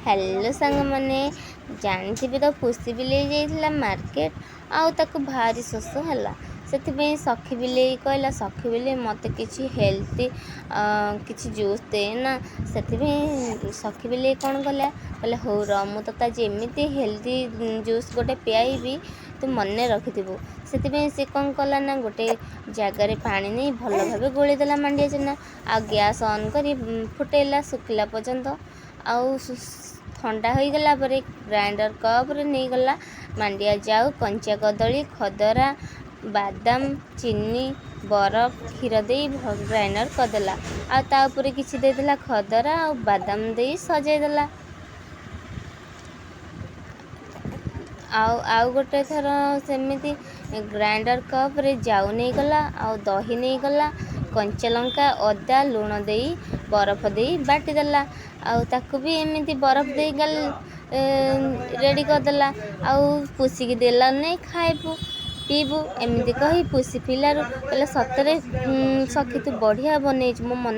hello सांग मैंने जानी तो पुषी बिले जाइला मार्केट आउ ताकू भारी शोष है से सखी बिले कहला सखी बिले मत कि हेल्थी किसी जूस देना से सखी बिले कौन कला कहले हो र मु तो जमी हेल्थी जूस गोटे पियाबी तू मन रखिथु से कौन कला ना गोटे जगार पानी नहीं भल भाव गोलीदेला मांडिया चना आ गैस ऑन कर फुटेला सुखिला पर्यंत आउ ठंडा हो गला परे ग्राइंडर कप रे नहीं गला मांडिया जाऊ कंचा कदली खदरा बादाम चीनी बरफ क्षीर दे ग्राइंडर करदेला आउे किसी देदेला खदरा आ बादाम दे सजेदेला आउ गोटे थर सेमती ग्राइंडर कप रे जाऊ नहीं गला आ दही नहीं गला कंचा लंका अदा लुण दे बरफ दे बाटीदेला आउ भी एमती बरफ दे गल रेडी करदेला आउ पुषिकी देला नहीं खाइबू पीबू एमती कही पुषी पिलारू कहले सतरे सखी तू बढ़िया बनई मो मन